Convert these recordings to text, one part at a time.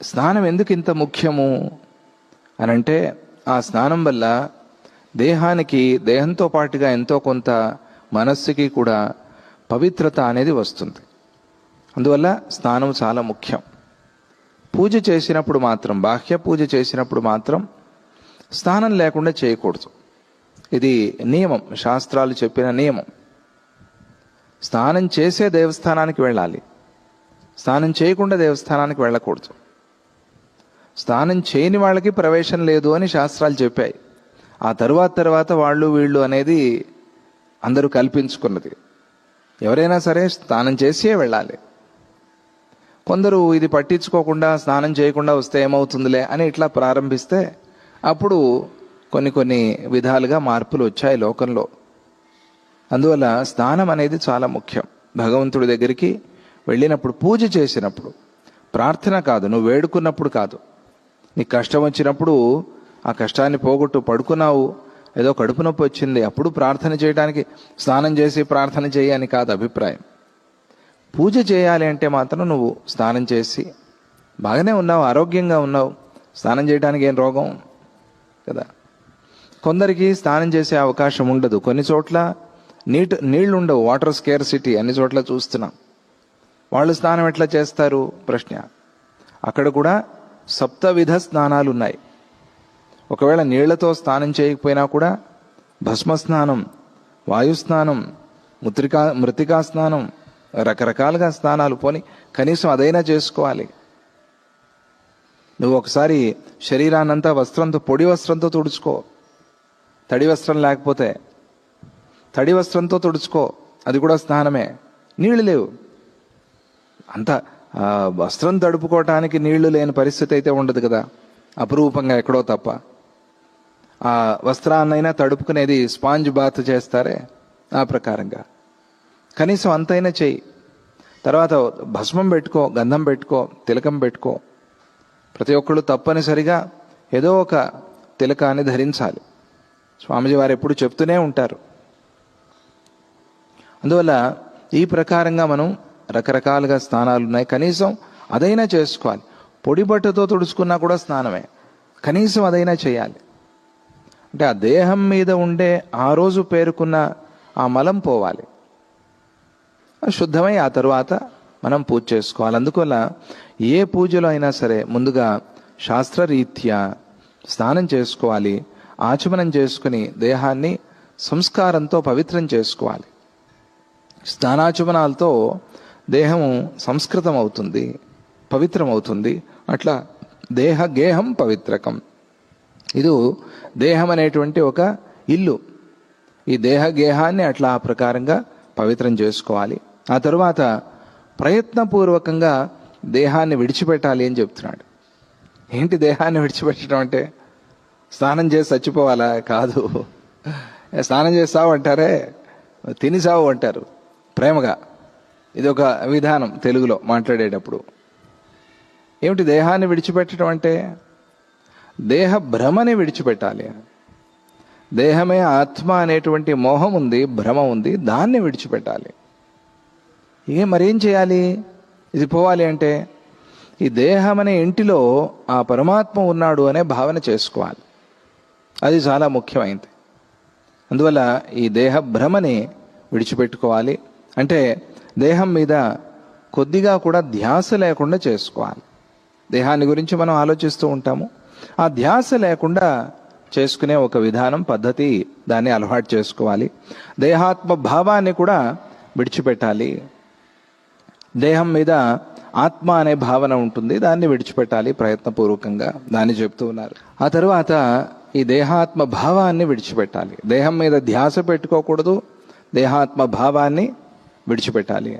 స్నానం ఎందుకు ఇంత ముఖ్యము అనంటే, ఆ స్నానం వల్ల దేహానికి, దేహంతో పాటుగా ఎంతో కొంత మనస్సుకి కూడా పవిత్రత అనేది వస్తుంది. అందువల్ల స్నానం చాలా ముఖ్యం. పూజ చేసినప్పుడు మాత్రం, బాహ్య పూజ చేసినప్పుడు మాత్రం స్నానం లేకుండా చేయకూడదు. ఇది నియమం, శాస్త్రాలు చెప్పిన నియమం. స్నానం చేసే దేవస్థానానికి వెళ్ళాలి, స్నానం చేయకుండా దేవస్థానానికి వెళ్ళకూడదు. స్నానం చేయని వాళ్ళకి ప్రవేశం లేదు అని శాస్త్రాలు చెప్పాయి. ఆ తర్వాత వాళ్ళు వీళ్ళు అనేది అందరూ కల్పించుకున్నది. ఎవరైనా సరే స్నానం చేసే వెళ్ళాలి. కొందరు ఇది పట్టించుకోకుండా స్నానం చేయకుండా వస్తే ఏమవుతుందిలే అని ఇట్లా ప్రారంభిస్తే అప్పుడు కొన్ని విధాలుగా మార్పులు వచ్చాయి లోకంలో. అందువల్ల స్నానం అనేది చాలా ముఖ్యం. భగవంతుడి దగ్గరికి వెళ్ళినప్పుడు, పూజ చేసినప్పుడు, ప్రార్థన కాదు, నువ్వు వేడుకున్నప్పుడు కాదు. నీకు కష్టం వచ్చినప్పుడు ఆ కష్టాన్ని పోగొట్టు, పడుకున్నావు, ఏదో కడుపు నొప్పి వచ్చింది, అప్పుడు ప్రార్థన చేయడానికి స్నానం చేసి ప్రార్థన చేయని కాదు అభిప్రాయం. పూజ చేయాలి అంటే మాత్రం నువ్వు స్నానం చేసి బాగానే ఉన్నావు, ఆరోగ్యంగా ఉన్నావు, స్నానం చేయడానికి ఏం రోగం కదా. కొందరికి స్నానం చేసే అవకాశం ఉండదు. కొన్ని చోట్ల నీళ్లు ఉండవు, వాటర్ స్కేర్సిటీ అన్ని చోట్ల చూస్తున్నాం. వాళ్ళు స్నానం ఎట్లా చేస్తారు ప్రశ్న. అక్కడ కూడా సప్తవిధ స్నానాలు ఉన్నాయి. ఒకవేళ నీళ్లతో స్నానం చేయకపోయినా కూడా భస్మ స్నానం, వాయుస్నానం, మృతికా స్నానం, రకరకాలుగా స్నానాలు, పోని కనీసం అదైనా చేసుకోవాలి. నువ్వు ఒకసారి శరీరాన్నంతా వస్త్రంతో, పొడి వస్త్రంతో తుడుచుకో. తడి వస్త్రం లేకపోతే తడి వస్త్రంతో తుడుచుకో, అది కూడా స్నానమే. నీళ్లు లేవు, అంత వస్త్రం తడుపుకోవటానికి నీళ్లు లేని పరిస్థితి అయితే ఉండదు కదా, అపురూపంగా ఎక్కడో తప్ప. ఆ వస్త్రాన్నైనా తడుపుకునేది స్పాంజ్ బాత్ చేస్తారే, ఆ ప్రకారంగా కనీసం అంతైనా చెయ్యి. తర్వాత భస్మం పెట్టుకో, గంధం పెట్టుకో, తిలకం పెట్టుకో. ప్రతి ఒక్కళ్ళు తప్పనిసరిగా ఏదో ఒక తిలకాన్ని ధరించాలి. స్వామిజీ వారు ఎప్పుడు చెప్తూనే ఉంటారు. అందువల్ల ఈ ప్రకారంగా మనం రకరకాలుగా స్నానాలు ఉన్నాయి, కనీసం అదైనా చేసుకోవాలి. పొడి బట్టతో తుడుచుకున్నా కూడా స్నానమే, కనీసం అదైనా చేయాలి. అంటే ఆ దేహం మీద ఉండే ఆ రోజు పేరుకున్న ఆ మలం పోవాలి, శుద్ధమై ఆ తరువాత మనం పూజ చేసుకోవాలి. అందువల్ల ఏ పూజలో అయినా సరే ముందుగా శాస్త్రరీత్యా స్నానం చేసుకోవాలి, ఆచమనం చేసుకుని దేహాన్ని సంస్కారంతో పవిత్రం చేసుకోవాలి. స్నానాచమనాలతో దేహము సంస్కృతం అవుతుంది, పవిత్రం అవుతుంది. అట్లా గేహం పవిత్రకం. ఇది దేహం అనేటువంటి ఒక ఇల్లు. ఈ గేహాన్ని అట్లా ఆ ప్రకారంగా పవిత్రం చేసుకోవాలి. ఆ తరువాత ప్రయత్నపూర్వకంగా దేహాన్ని విడిచిపెట్టాలి అని చెప్తున్నాడు. ఏంటి దేహాన్ని విడిచిపెట్టడం అంటే? స్నానం చేసి చచ్చిపోవాలా? కాదు. స్నానం చేస్తావు అంటారే, తినిసావు అంటారు ప్రేమగా. ఇది ఒక విధానం తెలుగులో మాట్లాడేటప్పుడు. ఏమిటి దేహాన్ని విడిచిపెట్టడం అంటే? దేహ భ్రమని విడిచిపెట్టాలి. దేహమే ఆత్మ అనేటువంటి మోహం ఉంది, భ్రమ ఉంది, దాన్ని విడిచిపెట్టాలి. మరేం చేయాలి ఇది పోవాలి అంటే? ఈ దేహం అనే ఇంటిలో ఆ పరమాత్మ ఉన్నాడు అనే భావన చేసుకోవాలి. అది చాలా ముఖ్యమైనది. అందువల్ల ఈ దేహ భ్రమని విడిచిపెట్టుకోవాలి. అంటే దేహం మీద కొద్దిగా కూడా ధ్యాస లేకుండా చేసుకోవాలి. దేహాన్ని గురించి మనం ఆలోచిస్తూ ఉంటాము, ఆ ధ్యాస లేకుండా చేసుకునే ఒక విధానం, పద్ధతి, దాన్ని అలవాటు చేసుకోవాలి. దేహాత్మ భావాన్ని కూడా విడిచిపెట్టాలి. దేహం మీద ఆత్మ అనే భావన ఉంటుంది, దాన్ని విడిచిపెట్టాలి ప్రయత్నపూర్వకంగా, దాన్ని చెప్తూ ఉన్నారు. ఆ తరువాత ఈ దేహాత్మ భావాన్ని విడిచిపెట్టాలి. దేహం మీద ధ్యాస పెట్టుకోకూడదు, దేహాత్మ భావాన్ని విడిచిపెట్టాలి.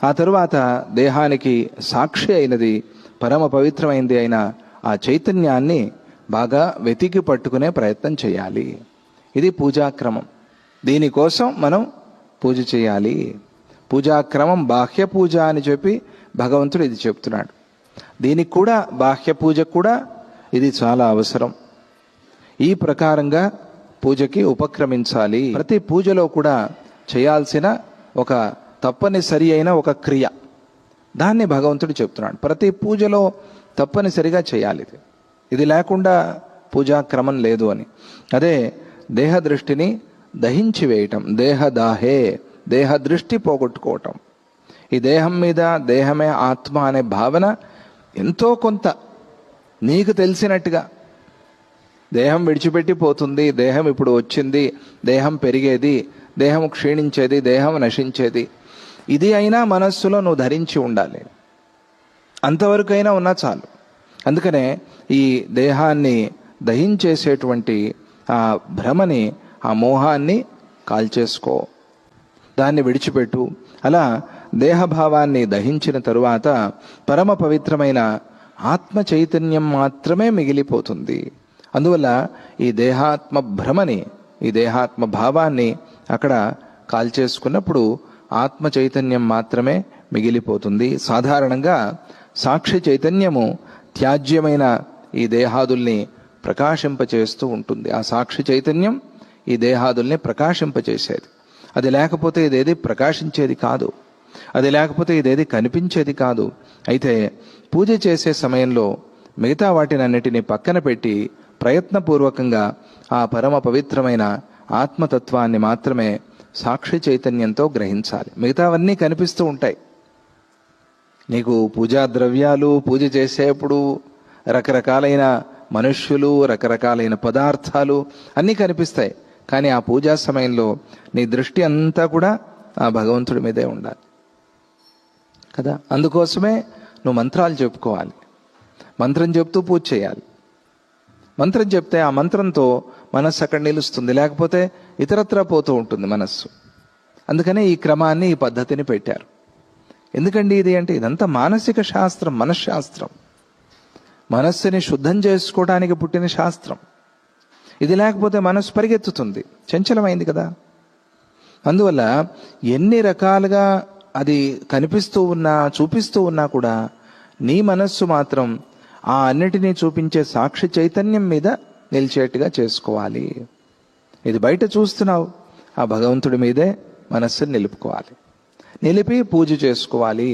ఆ తరువాత దేహానికి సాక్షి అయినది, పరమ పవిత్రమైనది అయిన ఆ చైతన్యాన్ని బాగా వెతికి పట్టుకునే ప్రయత్నం చేయాలి. ఇది పూజాక్రమం. దీనికోసం మనం పూజ చేయాలి. పూజాక్రమం బాహ్య పూజ అని చెప్పి భగవంతుడు ఇది చెప్తున్నాడు. దీనికి కూడా, బాహ్య పూజకు కూడా ఇది చాలా అవసరం. ఈ ప్రకారంగా పూజకి ఉపక్రమించాలి. ప్రతి పూజలో కూడా చేయాల్సిన ఒక తప్పనిసరి అయిన ఒక క్రియ, దాన్ని భగవంతుడు చెప్తున్నాడు. ప్రతి పూజలో తప్పనిసరిగా చేయాలి. ఇది లేకుండా పూజా క్రమం లేదు అని. అదే దేహ దృష్టిని దహించి వేయటం, దేహదాహే, దేహ దృష్టి పోగొట్టుకోవటం. ఈ దేహం మీద దేహమే ఆత్మ అనే భావన ఎంతో కొంత నీకు తెలిసినట్టుగా, దేహం విడిచిపెట్టి పోతుంది, దేహం ఇప్పుడు వచ్చింది, దేహం పెరిగేది, దేహం క్షీణించేది, దేహం నశించేది, ఇది అయినా మనస్సులో నువ్వు ధరించి ఉండాలి. అంతవరకైనా ఉన్నా చాలు. అందుకనే ఈ దేహాన్ని దహించేసేటువంటి ఆ భ్రమని, ఆ మోహాన్ని కాల్చేసుకో, దాన్ని విడిచిపెట్టు. అలా దేహభావాన్ని దహించిన తరువాత పరమ పవిత్రమైన ఆత్మ చైతన్యం మాత్రమే మిగిలిపోతుంది. అందువల్ల ఈ దేహాత్మ భ్రమని, ఈ దేహాత్మ భావాన్ని అక్కడ కాల్చేసుకున్నప్పుడు ఆత్మ చైతన్యం మాత్రమే మిగిలిపోతుంది. సాధారణంగా సాక్షి చైతన్యము త్యాజ్యమైన ఈ దేహాదుల్ని ప్రకాశింపచేస్తూ ఉంటుంది. ఆ సాక్షి చైతన్యం ఈ దేహాదుల్ని ప్రకాశింపచేసేది. అది లేకపోతే ఇదేది ప్రకాశించేది కాదు, అది లేకపోతే ఇదేది కనిపించేది కాదు. అయితే పూజ చేసే సమయంలో మిగతా వాటినన్నిటినీ పక్కన పెట్టి ప్రయత్నపూర్వకంగా ఆ పరమ పవిత్రమైన ఆత్మతత్వాన్ని మాత్రమే సాక్షి చైతన్యంతో గ్రహించాలి. మిగతావన్నీ కనిపిస్తూ ఉంటాయి. నీకు పూజా ద్రవ్యాలు, పూజ చేసేప్పుడు రకరకాలైన మనుష్యులు, రకరకాలైన పదార్థాలు అన్నీ కనిపిస్తాయి. కానీ ఆ పూజా సమయంలో నీ దృష్టి అంతా కూడా ఆ భగవంతుడి మీదే ఉండాలి కదా. అందుకోసమే నువ్వు మంత్రాలు చెప్పుకోవాలి, మంత్రం చెప్తూ పూజ చేయాలి. మంత్రం చెప్తే ఆ మంత్రంతో మనస్సు అక్కడ నిలుస్తుంది, లేకపోతే ఇతరత్రా పోతూ ఉంటుంది మనస్సు. అందుకనే ఈ క్రమాన్ని, ఈ పద్ధతిని పెట్టారు. ఎందుకండి ఇది అంటే, ఇదంతా మానసిక శాస్త్రం, మనశ్శాస్త్రం, మనస్సుని శుద్ధం చేసుకోవడానికి పుట్టిన శాస్త్రం. ఇది లేకపోతే మనస్సు పరిగెత్తుతుంది, చంచలమైంది కదా. అందువల్ల ఎన్ని రకాలుగా అది కనిపిస్తూ ఉన్నా, చూపిస్తూ ఉన్నా కూడా నీ మనస్సు మాత్రం ఆ అన్నిటినీ చూపించే సాక్షి చైతన్యం మీద నిలిచేట్టుగా చేసుకోవాలి. ఇది బయట చూస్తున్నావు, ఆ భగవంతుడి మీదే మనస్సుని నిలుపుకోవాలి, నిలిపి పూజ చేసుకోవాలి.